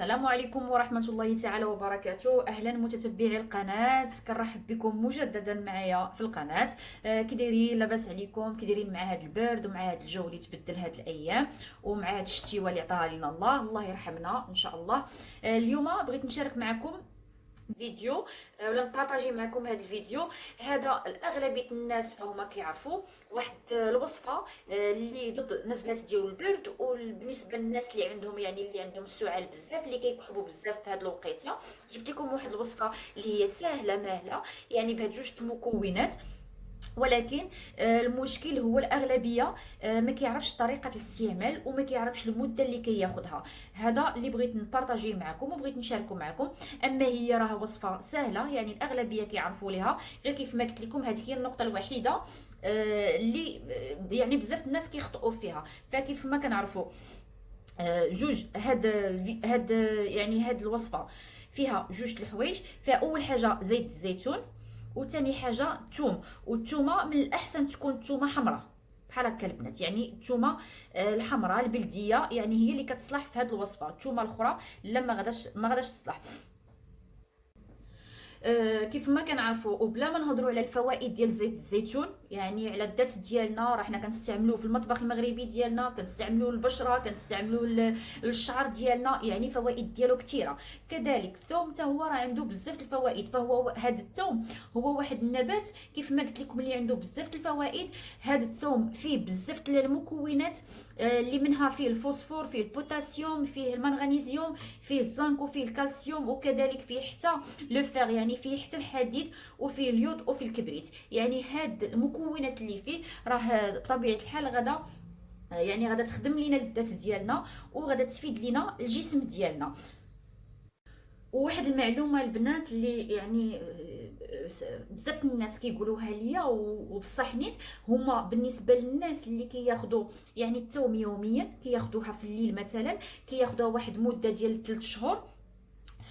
السلام عليكم ورحمة الله تعالى وبركاته. أهلا متتبعي القناة، كنرحب بكم مجددا معايا في القناة. كي دايرين؟ لاباس عليكم؟ كي دايرين مع هذا البرد ومع هذا الجو اللي تبدل هذه الأيام ومع هذا الشتيوه اللي عطاها لنا الله يرحمنا إن شاء الله. اليوم بغيت نشارك معكم فيديو، ولا نبارطاجي معكم هذا الفيديو. هذا الاغلبيه الناس فهما كيعرفوا واحد الوصفه اللي ضد نزلات ديال البرد، وبالنسبه للناس اللي عندهم اللي عندهم السعال بزاف، اللي كيكحبوا بزاف في هذه الوقيته. جبت لكم واحد الوصفه اللي هي سهله ماهله، بهاد جوج المكونات. ولكن المشكل هو الاغلبيه ما كيعرفش طريقه الاستعمال وما كيعرفش المده اللي كياخذها. هذا اللي بغيت نبارطاجيه معكم وبغيت نشاركه معكم. اما هي راه وصفه سهله، الاغلبيه كيعرفوا ليها، غير كيف ما قلت لكم هذه هي النقطه الوحيده اللي بزاف الناس كيخطئوا فيها. فكيف ما كنعرفوا جوج هاد الوصفه فيها جوج الحوايج. فيها اول حاجه زيت الزيتون، وثاني حاجه الثوم. والثومه من الاحسن تكون ثومه حمراء بحال هكا البنات، الثومه الحمراء البلديه هي اللي كتصلح في هذه الوصفه. الثومه الاخرى لا، ما غاداش تصلح. كيف ما كنعرفوا وبلا ما نهضروا على الفوائد ديال زيت الزيتون، على الذات ديالنا، راه حنا كنستعملوه في المطبخ المغربي ديالنا، كنستعملوه للبشره، كنستعملوه للشعر ديالنا، فوائد ديالو كثيره. كذلك الثوم حتى هو راه عنده بزاف الفوائد. فهو هذا الثوم هو واحد النبات كيف ما قلت لكم اللي عنده بزاف الفوائد. هذا الثوم فيه بزاف المكونات اللي منها فيه الفوسفور، فيه البوتاسيوم، فيه المنغنيزيوم، فيه الزنك، وفيه الكالسيوم، وكذلك فيه حتى لو فيغ، فيه حتى الحديد، وفيه اليود، وفيه الكبريت. هاد المكونات اللي فيه راه بطبيعه الحال غدا غادا تخدم لينا الذات ديالنا، وغادا تفيد لينا الجسم ديالنا. وواحد المعلومه البنات اللي بزاف الناس كيقولوها ليا وبصح نيت، هما بالنسبه للناس اللي كياخذوا الثوم يوميا، كياخذوها في الليل مثلا، كياخذوها واحد مده ديال 3 شهور.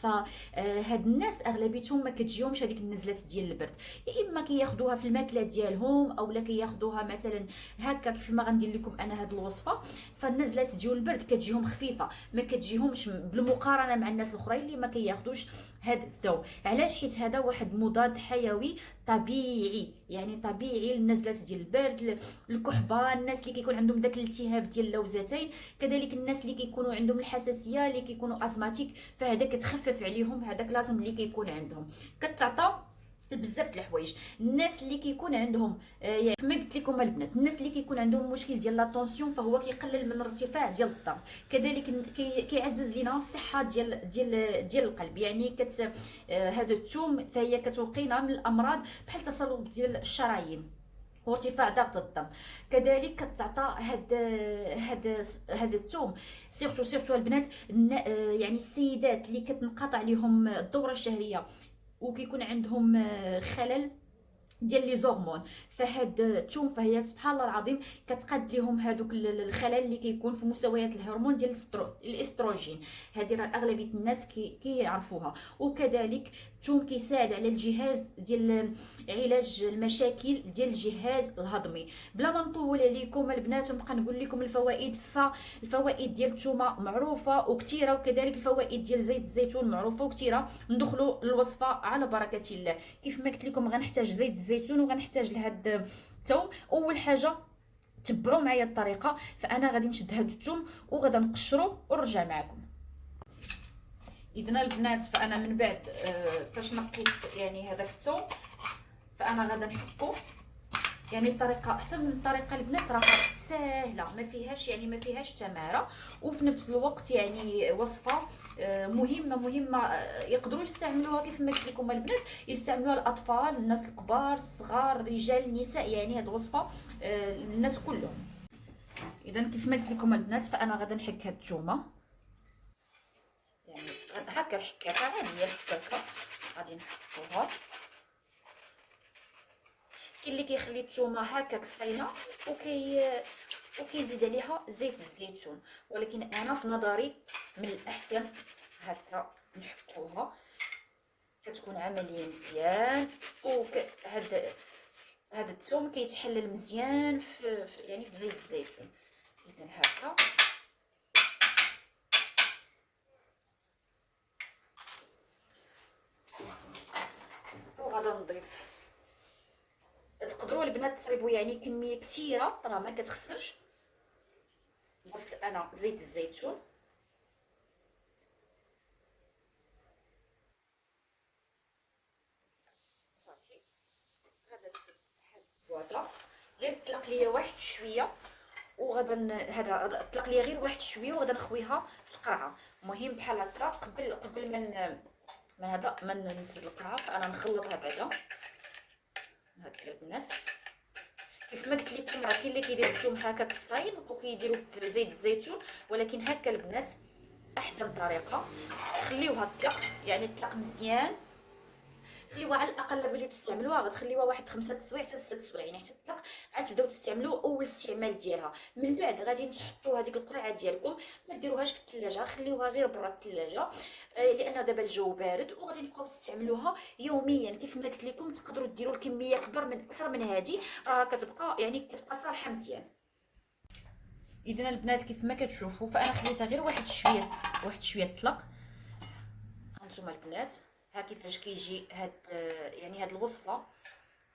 فهاد الناس اغلبيتهم ما كتجيهمش هذيك النزلات ديال البرد، يا اما كياخذوها في الماكله ديالهم اولا كياخذوها مثلا هكا كيف ما غندير لكم انا هاد الوصفه. فالنزلات ديال البرد كتجيهم خفيفه، ما كتجيهمش بالمقارنه مع الناس الاخرين اللي ما كياخذوش هاد الثوم. علاش؟ حيت هذا واحد مضاد حيوي طبيعي، طبيعي للنزلات ديال البرد، الكحبه، الناس اللي كيكون عندهم داك الالتهاب ديال اللوزتين، كذلك الناس اللي كيكونوا عندهم الحساسيه، اللي كيكونوا ازماتيك، فهذا كتخفف عليهم. هذاك لازم اللي كيكون عندهم كتعطى بزاف د الحوايج. الناس اللي كيكون عندهم كما قلت لكم البنات، الناس اللي كيكون عندهم مشكل ديال لا طونسيون، فهو كيقلل من الارتفاع ديال الضغط. كذلك كيعزز لنا الصحه ديال القلب. هذا الثوم فهي كتوقينا من الامراض بحال تصلب ديال الشرايين وارتفاع ضغط الدم. كذلك كتعطى هاد الثوم سيرتو البنات، السيدات اللي كتنقطع لهم الدوره الشهريه وكيكون عندهم خلل ديال لي زورمون. فهاد الثوم فهي سبحان الله العظيم كتقاد لهم هذوك الخلل اللي كيكون في مستويات الهرمون ديال الاستروجين. هذه راه اغلبيه الناس كيعرفوها. وكذلك الثوم كيساعد على الجهاز ديال علاج المشاكل ديال الجهاز الهضمي. بلا ما نطول عليكم البنات ونبقى نقول لكم الفوائد، فالفوائد ديال الثومه معروفه وكثيره، وكذلك الفوائد ديال زيت الزيتون معروفه وكثيره. ندخلوا للوصفه على بركه الله. كيف ما قلت لكم غنحتاج زيت الزيتون وغنحتاج لهاد الثوم. اول حاجه تبعوا معايا الطريقه. فانا غادي نشد هاد الثوم وغادا نقشرو ونرجع معكم. اذا البنات فانا من بعد فاش نقيت هذاك الثوم، فانا غادا نحكو. الطريقه حتى من الطريقه البنات راه ساهله، ما فيهاش تماره، وفي نفس الوقت وصفه مهمه يقدروا يستعملوها كيف ما قلت لكم البنات. يستعملوها الاطفال، الناس الكبار، الصغار، الرجال، النساء، هذه الوصفه الناس كلهم. اذا كيف ما قلت لكم البنات فانا غادا نحك هاد الثومه هكا الحكاكه عاديه، الحكاكه غادي نحطوها. كاين اللي كيخلي الثومه هكاك صاينه وكيزيد عليها زيت الزيتون، ولكن انا في نظري من الاحسن هكا نحكوها، كتكون عمليه مزيان. هذا الثوم كيتحلل مزيان في زيت الزيتون. اذا هكا البنات تصايبوا يعني كميه كثيره راه ما كتخسرش. ضفت انا زيت الزيتون، صافي غادا نزيد هاد الزواده، غير طلق ليا واحد شويه وغادا هذا طلق ليا غير واحد شويه وغادا نخويها في القرعه. المهم بحال هكا قبل من هذا ما نسد القرعه فانا نخلطها بعدا هكا البنات. كيف ما قلت لكم راه كاين اللي كيديروا الثوم هكا صاين وكيديروا في زيت الزيتون، ولكن هكا البنات احسن طريقه. خليوها تطلق يعني تطلق مزيان، خليوها على الاقل بغيتو تستعملوها غتخليوها واحد 5 سوايع حتى 6 سوايع يعني حتى تطلق، عاد تبداو تستعملوا اول استعمال ديالها. من بعد غادي تحطوا هذيك القرعه ديالكم، ما ديروهاش في الثلاجه، خليوها غير برا الثلاجه لان دابا الجو بارد، وغادي تبقاو تستعملوها يوميا. كيف ما قلت لكم تقدروا ديروا الكميه كبر من اكثر من هذه، راه كتبقى يعني كتبقى صالحه مزيان. اذا البنات كيف ما كتشوفوا فانا خليتها غير واحد شويه تطلق. هانتوما البنات ها كيفاش كيجي هاد يعني هاد الوصفه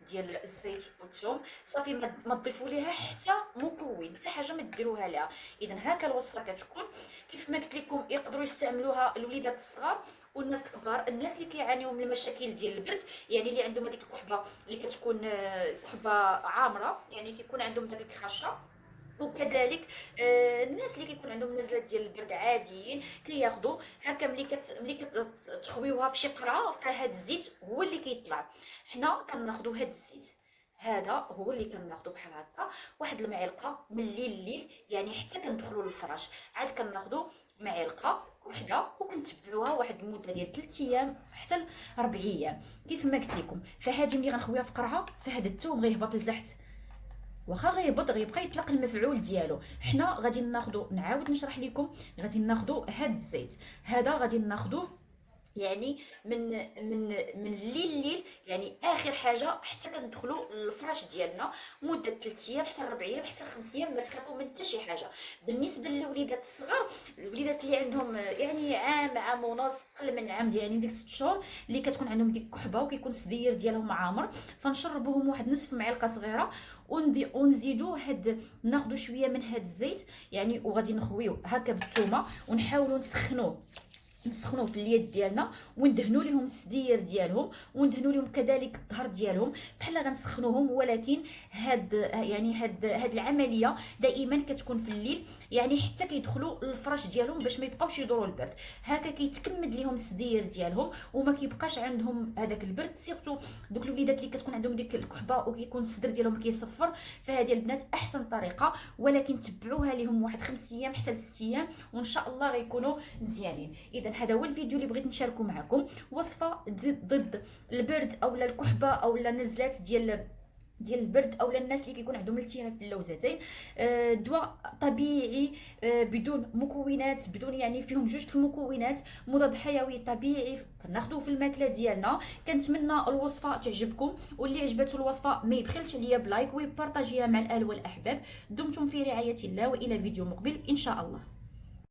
ديال الزيت والثوم. صافي ما تضيفوا ليها حتى مكون، حتى حاجه ما ديروها ليها. اذا هكا الوصفه كتكون. كيف ما قلت لكم يقدروا يستعملوها الوليدات الصغار والناس الكبار، الناس اللي كيعانيوا من المشاكل ديال البرد، يعني اللي عندهم هذيك الكحبه اللي كتكون كحبه عامره، يعني كيكون عندهم داك الكخشه. وكذلك الناس اللي كيكون عندهم نزلات ديال البرد عاديين كياخذوا هكا ملي كتخويوها في شي قرعه فهاد الزيت هو اللي كيطلع. حنا كناخذوا هاد الزيت هذا هو اللي كناخذوا بحال هكا واحد المعلقه من الليل يعني حتى كندخلوا للفراش، عاد كناخذوا معلقه وحده وكنتبعوها واحد المده ديال 3 ايام حتى 4 ايام. كيف ما قلت لكم فهذه ملي غنخويها في قرعه فهذا الثوم غيهبط لتحت، واخا غيهبط غيبقى يطلق المفعول ديالو. حنا غادي ناخذو نعاود نشرح لكم، غادي ناخذو هاد الزيت هذا غادي ناخذوه يعني من الليل يعني اخر حاجه حتى كندخلوا للفراش ديالنا مده 3 ايام حتى 4 ايام حتى 5 ايام، ما تخافوا من حتى شي حاجه. بالنسبه للوليدات الصغار، الوليدات اللي عندهم يعني عام ونص قل من عام يعني ديك 6 شهور اللي كتكون عندهم ديك الكحبه وكيكون الصدير ديالهم عامر، فنشربوهم واحد نصف معلقه صغيره ونزيدو ناخذوا شويه من هاد الزيت يعني، وغادي نخويو هكا بالثومه ونحاولوا نسخنوه في اليد ديالنا وندهنوا لهم الصدير ديالهم وندهنوا لهم كذلك الظهر ديالهم بحال غنسخنوهم. ولكن هاد العمليه دائما كتكون في الليل يعني حتى كيدخلوا للفراش ديالهم باش ما يبقاوش يدوروا البرد. هكا كيتكمد لهم الصدير ديالهم وما كيبقاش عندهم هذاك البرد، سيرتو دوك الوليدات اللي كتكون عندهم ديك الكحبه وكيكون الصدر ديالهم كيصفر. فهذه البنات احسن طريقه، ولكن تبعوها لهم واحد 5 ايام حتى 6 ايام وان شاء الله غيكونوا مزيانين. اذا هذا هو الفيديو اللي بغيت نشاركه معكم، وصفه ضد البرد اولا الكحبه اولا النزلات ديال البرد اولا الناس اللي كيكون عندهم التهاب في اللوزتين. دواء طبيعي بدون مكونات، بدون يعني فيهم جوج المكونات، مضاد حيوي طبيعي كناخذوه في الماكله ديالنا. كنتمنى الوصفه تعجبكم، واللي عجبته الوصفه ما يبخلش عليا بلايك ويبارطاجيها مع الاهل والاحباب. دمتم في رعايه الله والى فيديو مقبل ان شاء الله.